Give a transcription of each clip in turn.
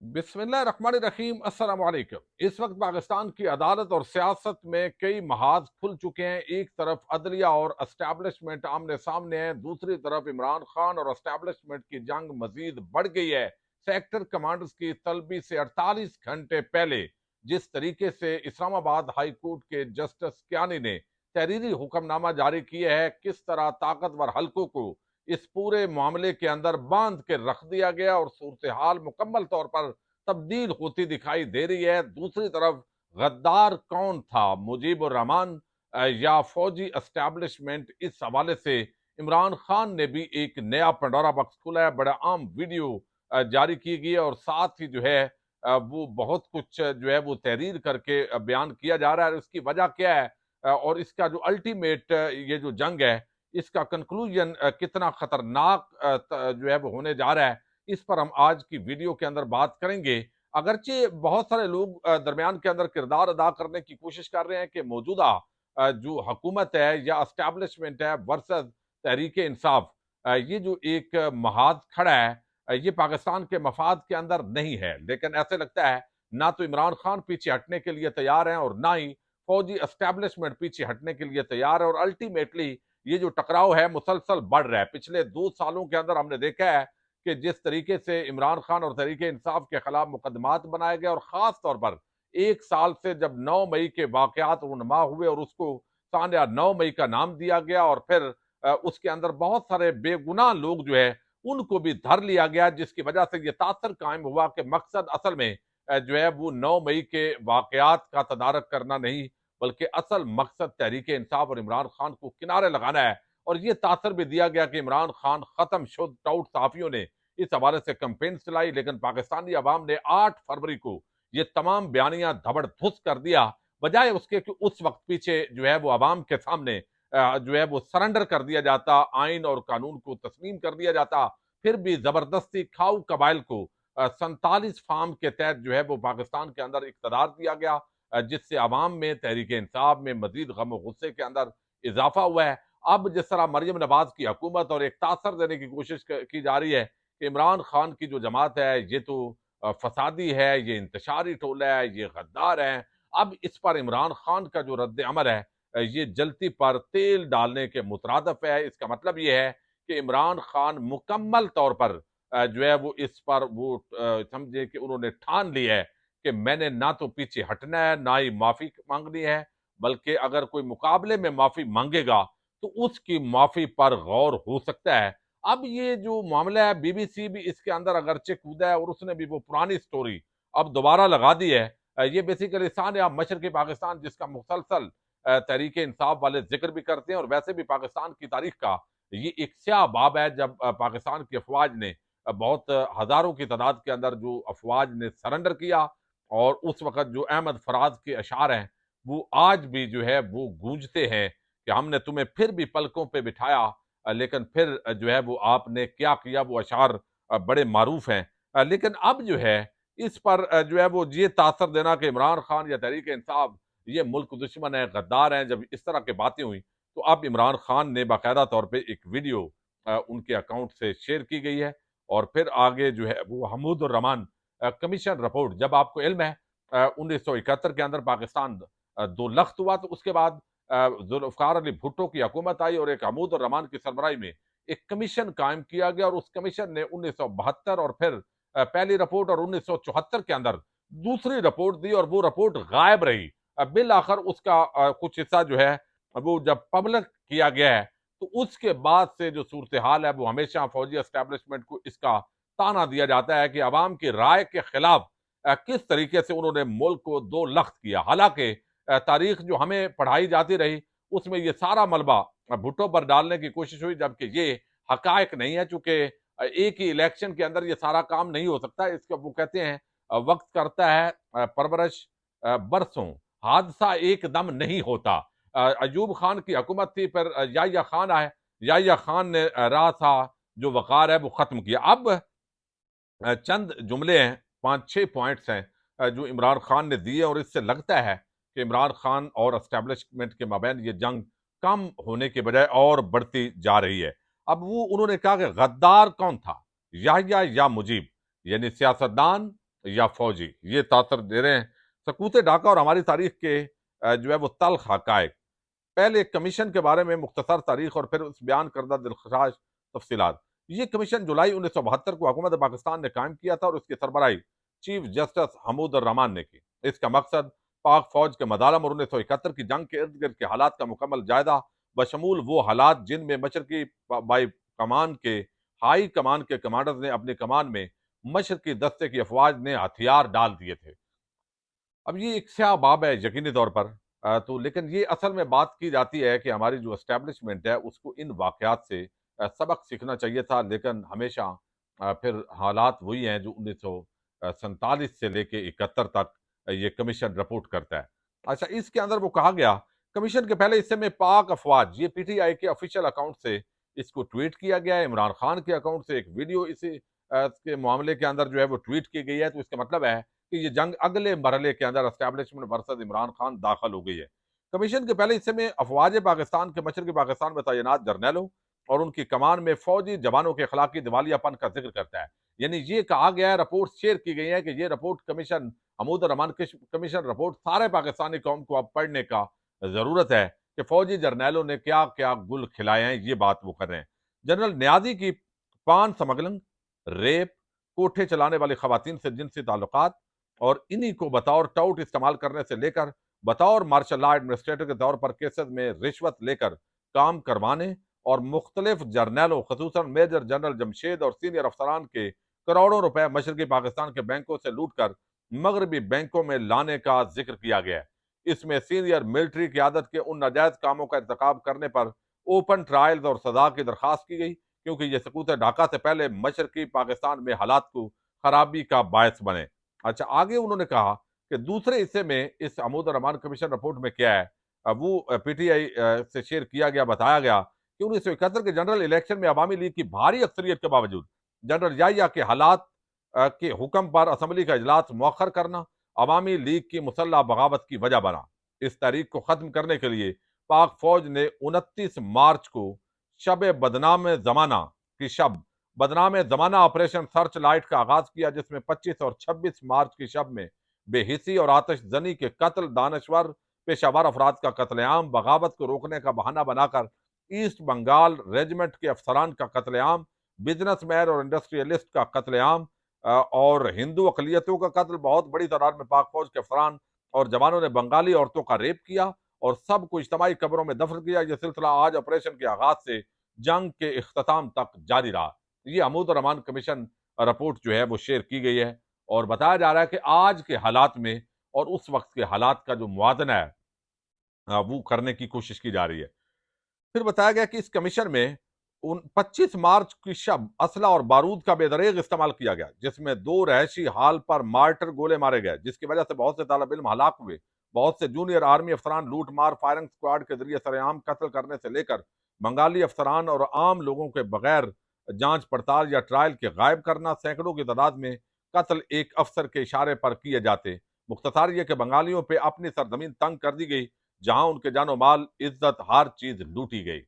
बिस्मिल्लाहिर्रहमानिर्रहीम अस्सलाम वालेकुम। इस वक्त पाकिस्तान की अदालत और सियासत में कई महाज खुल चुके हैं। एक तरफ अदलिया और एस्टैब्लिशमेंट आमने सामने है, दूसरी तरफ इमरान खान और एस्टैब्लिशमेंट की जंग मजीद बढ़ गई है। सेक्टर कमांडर्स की तलबी से 48 घंटे पहले जिस तरीके से इस्लामाबाद हाई कोर्ट के जस्टिस कियानी ने तहरीरी हुक्मनामा जारी किया है, किस तरह ताकतवर हलकों को इस पूरे मामले के अंदर बांध के रख दिया गया और सूरत हाल मुकम्मल तौर पर तब्दील होती दिखाई दे रही है। दूसरी तरफ गद्दार कौन था, मुजीबुर रहमान या फौजी एस्टैब्लिशमेंट, इस हवाले से इमरान खान ने भी एक नया पंडोरा बॉक्स खोला है। बड़ा आम वीडियो जारी की गई है और साथ ही जो है वो बहुत कुछ जो है वो तहरीर करके बयान किया जा रहा है। इसकी वजह क्या है और इसका जो अल्टीमेट ये जो जंग है, इसका कंक्लूजन कितना खतरनाक जो है वो होने जा रहा है, इस पर हम आज की वीडियो के अंदर बात करेंगे। अगरचे बहुत सारे लोग दरमियान के अंदर किरदार अदा करने की कोशिश कर रहे हैं कि मौजूदा जो हुकूमत है या एस्टैब्लिशमेंट है वर्सेस तहरीक इंसाफ, ये जो एक महाद खड़ा है, ये पाकिस्तान के मफाद के अंदर नहीं है। लेकिन ऐसे लगता है ना तो इमरान खान पीछे हटने के लिए तैयार हैं और ना ही फौजी एस्टैब्लिशमेंट पीछे हटने के लिए तैयार है। और अल्टीमेटली ये जो टकराव है मुसलसल बढ़ रहा है। पिछले 2 सालों के अंदर हमने देखा है कि जिस तरीके से इमरान खान और तहरीक इंसाफ के खिलाफ मुकदमात बनाए गए और खास तौर पर 1 साल से जब 9 मई के वाकयात रूनमा हुए और उसको सानिया 9 मई का नाम दिया गया और फिर उसके अंदर बहुत सारे बेगुनाह लोग जो है उनको भी धर लिया गया, जिसकी वजह से ये तासर कायम हुआ कि मकसद असल में जो है वो 9 मई के वाकयात का तदारक करना नहीं, बल्कि असल मकसद तहरीक इंसाफ और इमरान खान को किनारे लगाना है। और ये तासर भी दिया गया कि इमरान खान खत्म शुद्ध टाउट सहाफियों ने इस हवाले से कैंपेन चलाई, लेकिन पाकिस्तानी अवाम ने 8 फरवरी को ये तमाम बयानियां धबड़धुस कर दिया, बजाय उसके कि उस वक्त पीछे जो है वो अवाम के सामने जो है वो सरेंडर कर दिया जाता, आइन और कानून को तस्लीम कर दिया जाता। फिर भी जबरदस्ती खाऊ कबाइल को 47 फार्म के तहत जो है वो पाकिस्तान के अंदर इकतदार दिया गया, जिससे अवाम में तहरीक इंसाफ में मजीद गम और गुस्से के अंदर इजाफा हुआ है। अब जिस तरह मरियम नवाज की हुकूमत और एक तासर देने की कोशिश की जा रही है कि इमरान खान की जो जमात है ये तो फसादी है, ये इंतशारी टोला है, ये गद्दार है। अब इस पर इमरान खान का जो रद्द अमल है ये जलती पर तेल डालने के मुतरादफ है। इसका मतलब ये है कि इमरान खान मुकम्मल तौर पर जो है वो इस पर वो समझे कि उन्होंने ठान लिया है कि मैंने ना तो पीछे हटना है ना ही माफी मांगनी है, बल्कि अगर कोई मुकाबले में माफी मांगेगा तो उसकी माफी पर गौर हो सकता है। अब ये जो मामला है, बीबीसी भी इसके अंदर अगरचे कूदा है और उसने भी वो पुरानी स्टोरी अब दोबारा लगा दी है। ये बेसिकली सानिया मशरकी पाकिस्तान, जिसका मुसलसल तहरीक इंसाफ वाले जिक्र भी करते हैं और वैसे भी पाकिस्तान की तारीख का ये एक स्याह बाब है, जब पाकिस्तान की अफवाज ने बहुत हजारों की तादाद के अंदर जो अफवाज ने सरेंडर किया और उस वक्त जो अहमद फराज के अशार हैं वो आज भी जो है वो गूंजते हैं कि हमने तुम्हें फिर भी पलकों पे बिठाया, लेकिन फिर जो है वो आपने क्या किया। वो अशार बड़े मारूफ हैं। लेकिन अब जो है इस पर जो है वो ये तासर देना कि इमरान खान या तहरीक इंसाफ ये मुल्क दुश्मन है, गद्दार हैं, जब इस तरह की बातें हुई तो अब इमरान खान ने बाकायदा तौर पर एक वीडियो उनके अकाउंट से शेयर की गई है और फिर आगे जो है वो हमूद और रहमान कमीशन रिपोर्ट, जब आपको इल्म है 1971 के अंदर पाकिस्तान दो लख्त हुआ तो उसके बाद जुल्फकार अली भुट्टो की हुकूमत आई और एक हमूद और रहमान की सरबराही में एक कमीशन कायम किया गया और उस कमीशन ने 1972 और फिर पहली रिपोर्ट और 1974 के अंदर दूसरी रिपोर्ट दी और वो रिपोर्ट गायब रही। बिल आखिर उसका कुछ हिस्सा जो है वो जब पब्लिक किया गया है तो उसके बाद से जो सूरत हाल है वो हमेशा फौजी एस्टैब्लिशमेंट को इसका ताना दिया जाता है कि अवाम की राय के खिलाफ किस तरीके से उन्होंने मुल्क को दो लख्त किया। हालांकि तारीख जो हमें पढ़ाई जाती रही उसमें ये सारा मलबा भुट्टो पर डालने की कोशिश हुई, जबकि ये हकायक नहीं है। चूंकि एक ही इलेक्शन के अंदर ये सारा काम नहीं हो सकता, इसका वो कहते हैं वक्त करता है परवरिश बरसों, हादसा एकदम नहीं होता। अयूब खान की हुकूमत थी, फिर याहिया खान आए, याहिया खान ने रासा जो वकार है वो खत्म किया। अब चंद जुमले हैं, 5-6 पॉइंट्स हैं जो इमरान खान ने दिए और इससे लगता है कि इमरान खान और एस्टैब्लिशमेंट के माबैन ये जंग कम होने के बजाय और बढ़ती जा रही है। अब वो उन्होंने कहा कि गद्दार कौन था, याहिया या मुजीब, यानी सियासतदान یا فوجی، یہ تاثر دے رہے ہیں سقوط ڈھاکہ اور ہماری تاریخ کے جو ہے وہ تلخ حقائق۔ پہلے کمیشن کے بارے میں مختصر تاریخ اور پھر اس بیان کردہ دلخراش تفصیلات۔ یہ کمیشن جولائی 1972 کو حکومت پاکستان نے قائم کیا تھا اور اس کی سربراہی چیف جسٹس حمود الرحمان نے کی۔ اس کا مقصد پاک فوج کے مظالم اور 1971 کی جنگ کے ارد گرد کے حالات کا مکمل جائزہ بشمول وہ حالات جن میں مشرقی بائی کمان کے ہائی کمان کے کمانڈرز نے اپنی کمان میں مشرقی دستے کی افواج نے ہتھیار ڈال دیے تھے۔ اب یہ ایک سیاہ باب ہے یقینی طور پر، تو لیکن یہ اصل میں بات کی جاتی ہے کہ ہماری جو اسٹیبلشمنٹ ہے اس کو ان واقعات سے سبق سیکھنا چاہیے تھا، لیکن ہمیشہ پھر حالات وہی ہیں جو 1947 سے لے کے 71 تک یہ کمیشن رپورٹ کرتا ہے۔ اچھا، اس کے اندر وہ کہا گیا کمیشن کے پہلے حصے میں پاک افواج، یہ پی ٹی آئی کے آفیشیل اکاؤنٹ سے اس کو ٹویٹ کیا گیا ہے، عمران خان کے اکاؤنٹ سے ایک ویڈیو اسی کے معاملے کے اندر جو ہے وہ ٹویٹ کی گئی ہے، تو اس کا مطلب ہے کہ یہ جنگ اگلے مرحلے کے اندر اسٹیبلشمنٹ ورسز عمران خان داخل ہو گئی ہے۔ کمیشن کے پہلے حصے میں افواج پاکستان کے مشرقی پاکستان میں تعینات جرنیلوں اور ان کی کمان میں فوجی جوانوں کے اخلاقی دیوالیہ پن کا ذکر کرتا ہے۔ یعنی یہ کہا گیا ہے، رپورٹ شیئر کی گئی ہے کہ یہ رپورٹ کمیشن حمود الرحمان کمیشن رپورٹ سارے پاکستانی قوم کو اب پڑھنے کا ضرورت ہے کہ فوجی جرنیلوں نے کیا کیا گل کھلائے ہیں، یہ بات وہ کر رہے ہیں۔ جنرل نیازی کی پان سمگلنگ، ریپ، کوٹھے چلانے والی خواتین سے جنسی تعلقات اور انہی کو بطور ٹاؤٹ استعمال کرنے سے لے کر بطور مارشل لا ایڈمنسٹریٹر کے طور پر کیسز میں رشوت لے کر کام کروانے اور مختلف جرنیلوں خصوصاً میجر جنرل جمشید اور سینئر افسران کے کروڑوں روپے مشرقی پاکستان کے بینکوں سے لوٹ کر مغربی بینکوں میں لانے کا ذکر کیا گیا ہے۔ اس میں سینئر ملٹری قیادت کے ان ناجائز کاموں کا ارتکاب کرنے پر اوپن ٹرائلز اور سزا کی درخواست کی گئی، کیونکہ یہ سقوط ڈھاکہ سے پہلے مشرقی پاکستان میں حالات کو خرابی کا باعث بنے۔ اچھا، آگے انہوں نے کہا کہ دوسرے حصے میں اس حمود الرحمان کمیشن رپورٹ میں کیا ہے، وہ پی ٹی آئی سے شیئر کیا گیا، بتایا گیا کہ 1971 کے جنرل الیکشن میں عوامی لیگ کی بھاری اکثریت کے باوجود جنرل یحییٰ کے حالات کے حکم پر اسمبلی کا اجلاس مؤخر کرنا عوامی لیگ کی مسلح بغاوت کی وجہ بنا۔ اس تحریک کو ختم کرنے کے لیے پاک فوج نے 29 مارچ کو شب بدنام زمانہ کی بدنام زمانہ آپریشن سرچ لائٹ کا آغاز کیا، جس میں 25 اور 26 مارچ کی شب میں بے حسی اور آتش زنی کے قتل، دانشور پیشہ ور افراد کا قتل عام، بغاوت کو روکنے کا بہانہ بنا کر ایسٹ بنگال ریجمنٹ کے افسران کا قتل عام، بزنس مین اور انڈسٹریلسٹ کا قتل عام اور ہندو اقلیتوں کا قتل۔ بہت بڑی تعداد میں پاک فوج کے افسران اور جوانوں نے بنگالی عورتوں کا ریپ کیا اور سب کو اجتماعی قبروں میں دفن کیا۔ یہ سلسلہ آج آپریشن کے آغاز سے جنگ کے اختتام تک جاری رہا۔ یہ حمود الرحمان کمیشن رپورٹ جو ہے وہ شیئر کی گئی ہے اور بتایا جا رہا ہے کہ آج کے حالات میں اور اس وقت کے حالات کا جو موازنہ ہے وہ کرنے کی کوشش کی جا رہی ہے۔ پھر بتایا گیا کہ اس کمیشن میں 25 مارچ کی شب اسلحہ اور بارود کا بے دریغ استعمال کیا گیا، جس میں 2 رہائشی ہال پر مارٹر گولے مارے گئے، جس کی وجہ سے بہت سے طالب علم ہلاک ہوئے۔ بہت سے جونیئر آرمی افسران لوٹ مار فائرنگ سکواڈ کے ذریعے سر عام قتل کرنے سے لے کر بنگالی افسران اور عام لوگوں کے بغیر جانچ پڑتال یا ٹرائل کے غائب کرنا، سینکڑوں کی تعداد میں قتل ایک افسر کے اشارے پر کیے جاتے۔ مختصر یہ کہ بنگالیوں پہ اپنی سرزمین تنگ کر دی گئی، جہاں ان کے جان و مال، عزت، ہر چیز لوٹی گئی۔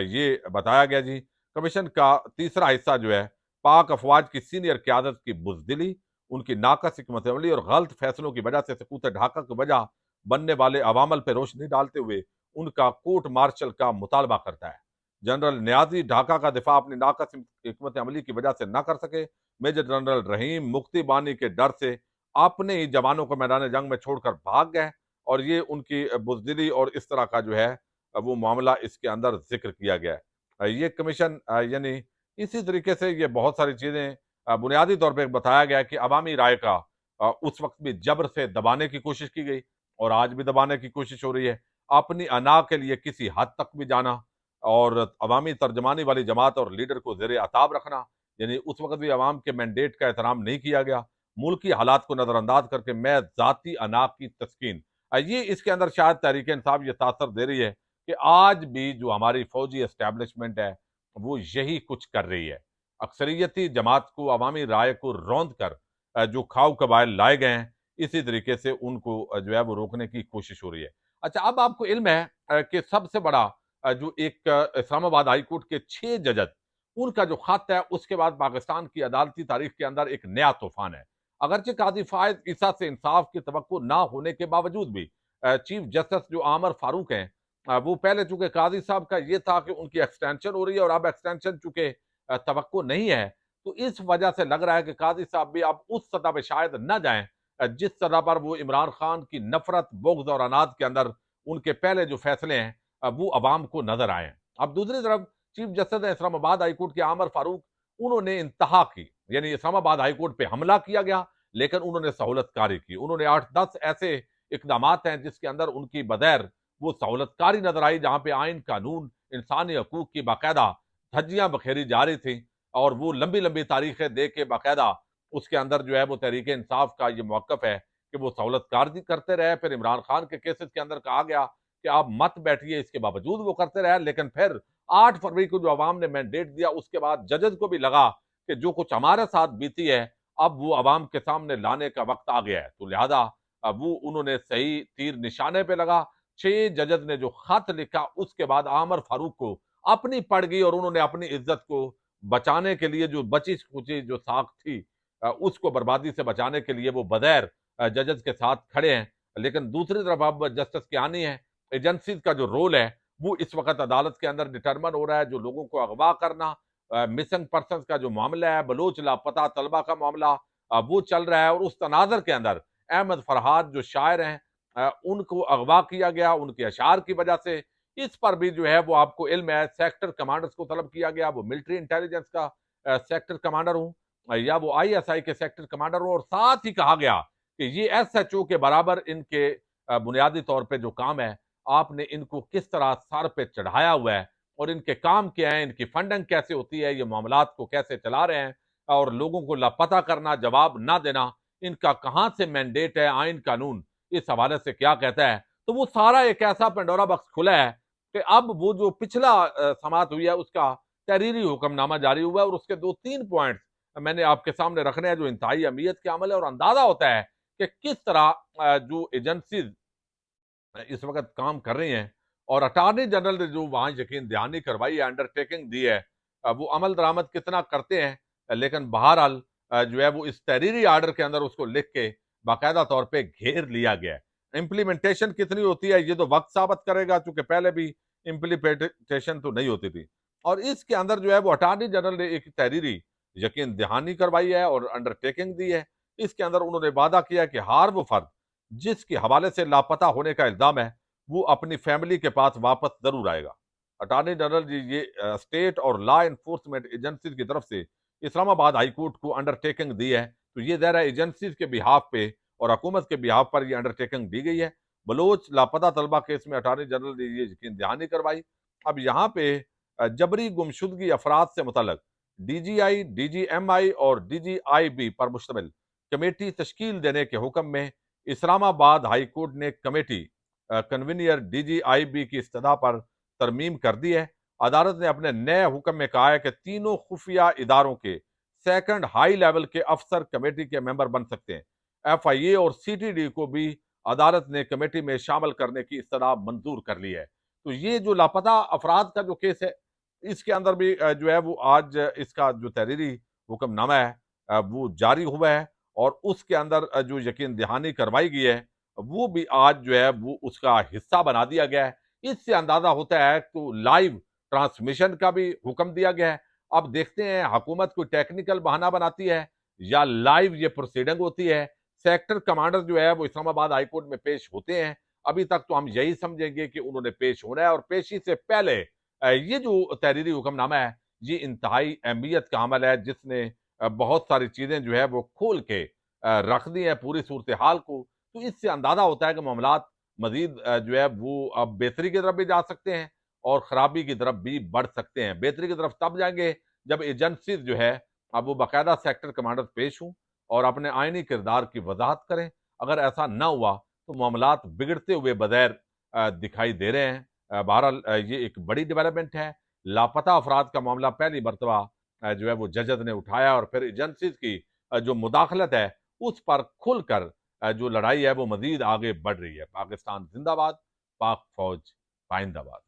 یہ بتایا گیا جی۔ کمیشن کا تیسرا حصہ جو ہے پاک افواج کی سینئر قیادت کی بزدلی، ان کی ناقص حکمت عملی اور غلط فیصلوں کی وجہ سے سقوط ڈھاکہ کی وجہ بننے والے عوامل پہ روشنی ڈالتے ہوئے ان کا کورٹ مارشل کا مطالبہ کرتا ہے۔ جنرل نیازی ڈھاکہ کا دفاع اپنی ناقص حکمت عملی کی وجہ سے نہ کر سکے۔ میجر جنرل رحیم مکتی بانی کے ڈر سے اپنے ہی جوانوں کو میدان جنگ میں چھوڑ کر بھاگ گئے، اور یہ ان کی بزدلی اور اس طرح کا جو ہے وہ معاملہ اس کے اندر ذکر کیا گیا ہے۔ یہ کمیشن یعنی اسی طریقے سے یہ بہت ساری چیزیں بنیادی طور پہ بتایا گیا کہ عوامی رائے کا اس وقت بھی جبر سے دبانے کی کوشش کی گئی اور آج بھی دبانے کی کوشش ہو رہی ہے، اپنی انا کے لیے کسی حد تک بھی جانا اور عوامی ترجمانی والی جماعت اور لیڈر کو زیر عتاب رکھنا، یعنی اس وقت بھی عوام کے مینڈیٹ کا احترام نہیں کیا گیا، ملکی حالات کو نظر انداز کر کے میں ذاتی انا کی تسکین۔ یہ اس کے اندر شاید تحریک انصاف یہ تاثر دے رہی ہے کہ آج بھی جو ہماری فوجی اسٹیبلشمنٹ ہے وہ یہی کچھ کر رہی ہے، اکثریتی جماعت کو، عوامی رائے کو روند کر جو کھاؤ قبائل لائے گئے ہیں، اسی طریقے سے ان کو جو ہے وہ روکنے کی کوشش ہو رہی ہے۔ اچھا، اب آپ کو علم ہے کہ سب سے بڑا جو ایک اسلام آباد ہائی کورٹ کے 6 ججز، ان کا جو خط ہے اس کے بعد پاکستان کی عدالتی تاریخ کے اندر ایک نیا طوفان ہے۔ अगरचे काजी फायद ईसा से इंसाफ की तवक्को ना होने के बावजूद भी चीफ जस्टिस जो आमर फारूक हैं, वो पहले चूंकि काजी साहब का ये था कि उनकी एक्सटेंशन हो रही है और अब एक्सटेंशन चूंकि तवक्को नहीं है, तो इस वजह से लग रहा है कि काजी साहब भी अब उस सतह पे शायद न जाएं जिस सतह पर वो इमरान खान की नफरत, बुग़्ज़ और अनाद के अंदर उनके पहले जो फैसले हैं वो अवाम को नजर आए हैं। अब दूसरी तरफ चीफ जस्टिस इस्लामाबाद हाईकोर्ट के आमर फारूक, उन्होंने इंतहा की, यानी इस्लामाबाद हाईकोर्ट पे हमला किया गया लेकिन उन्होंने सहूलतकारी की। उन्होंने 8-10 ऐसे इकदामात हैं जिसके अंदर उनकी बगैर वो सहूलतकारी नजर आई, जहां पे आइन, कानून, इंसानी हकूक की बाकायदा धज्जियां बखेरी जा रही थी और वो लंबी लंबी तारीखें दे के बाकायदा उसके अंदर जो है वो तहरीक इंसाफ का ये मौकफ है कि वो सहूलतकारी करते रहे। फिर इमरान खान के केसेस के अंदर कहा गया कि आप मत बैठिए, इसके बावजूद वो करते रहे। लेकिन फिर 8 फरवरी को जो अवाम ने मैंडेट दिया, उसके बाद जजेस को भी लगा कि जो कुछ हमारे साथ बीती है अब वो अवाम के सामने लाने का वक्त आ गया है, तो लिहाजा अब वो उन्होंने सही तीर निशाने पे लगा। 6 जजेस ने जो खत लिखा, उसके बाद आमर फारूक को अपनी पड़ गई और उन्होंने अपनी इज्जत को बचाने के लिए, जो बची खुची जो साख थी उसको बर्बादी से बचाने के लिए वो बगैर जजेस के साथ खड़े हैं। लेकिन दूसरी तरफ अब जस्टिस कियानी है, एजेंसी का जो रोल है वो इस वक्त अदालत के अंदर डिटरमन हो रहा है। जो लोगों को अगवा करना, मिसिंग पर्सन का जो मामला है, बलोच लापता तलबा का मामला वो चल रहा है और उस तनाजर के अंदर अहमद फरहाद जो शायर हैं उनको अगवा किया गया उनके अशार की वजह से। इस पर भी जो है वो आपको इल्म है, सेक्टर कमांडर्स को तलब किया गया, वो मिलिट्री इंटेलिजेंस का सेक्टर कमांडर हूँ या वो ISI के सेक्टर कमांडर हूँ, और साथ ही कहा गया कि ये SHO के बराबर इनके बुनियादी तौर पे जो काम है, आपने इनको किस तरह सर पे चढ़ाया हुआ है और इनके काम क्या है, इनकी फंडिंग कैसे होती है, ये मामलात को कैसे चला रहे हैं और लोगों को लापता करना, जवाब ना देना, इनका कहाँ से मैंडेट है, आइन कानून इस हवाले से क्या कहता है। तो वो सारा एक ऐसा पेंडोरा बॉक्स खुला है कि अब वो जो पिछला समात हुई है उसका तहरीरी हुक्मनामा जारी हुआ है और उसके 2-3 पॉइंट मैंने आपके सामने रखने हैं जो इंतहाई अहमियत के अमल है। और अंदाजा होता है कि किस तरह जो एजेंसीज इस वक्त काम कर रही हैं और अटार्नी जनरल ने जो वहां यकीन दहानी करवाई है, अंडरटेकिंग दी है, वो अमल दरामद कितना करते हैं। लेकिन बहरहाल जो है वो इस तहरीरी आर्डर के अंदर उसको लिख के बाकायदा तौर पे घेर लिया गया है। इम्प्लीमेंटेशन कितनी होती है ये तो वक्त साबित करेगा, चूंकि पहले भी इम्प्लीमेंटेशन तो नहीं होती थी। और इसके अंदर जो है वो अटार्नी जनरल ने एक तहरीरी यकीन दहानी करवाई है और अंडरटेकिंग दी है। इसके अंदर उन्होंने वादा किया कि हर वो फर्द जिसके हवाले से लापता होने का इल्जाम है वो अपनी फैमिली के पास वापस जरूर आएगा। अटॉर्नी जनरल जी ये स्टेट और लॉ इन्फोर्समेंट एजेंसीज की तरफ से इस्लामाबाद हाई कोर्ट को अंडरटेकिंग दी है, तो ये ज़रा एजेंसीज के बिहाफ पे और हुकूमत के बिहाफ पर ये अंडरटेकिंग दी गई है। बलोच लापता तलबा केस में अटॉर्नी जनरल ने ये यकीन दहानी करवाई। अब यहाँ पे जबरी गुमशुदगी अफराद से मुतल्लक DGI, DGMI और DGIB पर मुश्तमिल कमेटी तश्कील देने के हुक्म में इस्लामाबाद हाई कोर्ट ने कमेटी कन्वीनियर DGIB की इस्तदा पर तरमीम कर दी है। अदालत ने अपने नए हुक्म में कहा है कि तीनों खुफिया इदारों के सेकंड हाई लेवल के अफसर कमेटी के मेंबर बन सकते हैं। FIA और CTD को भी अदालत ने कमेटी में शामिल करने की इस्तदा मंजूर कर ली है। तो ये जो लापता अफराद का जो केस है इसके अंदर भी जो है वो आज इसका जो तहरीरी हुक्मनामा है वो जारी हुआ है और उसके अंदर जो यकीन दहानी करवाई गई है वो भी आज जो है वो उसका हिस्सा बना दिया गया है। इससे अंदाजा होता है तो लाइव ट्रांसमिशन का भी हुक्म दिया गया है। अब देखते हैं हुकूमत कोई टेक्निकल बहाना बनाती है या लाइव ये प्रोसीडिंग होती है। सेक्टर कमांडर जो है वो इस्लामाबाद हाई कोर्ट में पेश होते हैं। अभी तक तो हम यही समझेंगे कि उन्होंने पेश होना है और पेशी से पहले ये जो तहरीरी हुक्मनामा है ये इंतहाई अहमियत का अमल है जिसने बहुत सारी चीजें जो है वो खोल के रख दी है पूरी सूरत हाल को। तो इससे अंदाजा होता है कि मामलात मजीद जो है वो अब बेहतरी की तरफ भी जा सकते हैं और खराबी की तरफ भी बढ़ सकते हैं। बेहतरी की तरफ तब जाएंगे जब एजेंसी जो है अब वो बाकायदा सेक्टर कमांडर पेश हों और अपने आईनी किरदार की वजाहत करें। अगर ऐसा ना हुआ तो मामलात बिगड़ते हुए बगैर दिखाई दे रहे हैं। बहरहाल ये एक बड़ी डेवलपमेंट है। लापता अफराद का मामला पहली मरतबा जो है वो जजत ने उठाया और फिर एजेंसीज की जो मुदाखलत है उस पर खुलकर जो लड़ाई है वो मजीद आगे बढ़ रही है। पाकिस्तान जिंदाबाद, पाक फौज पाइंदाबाद।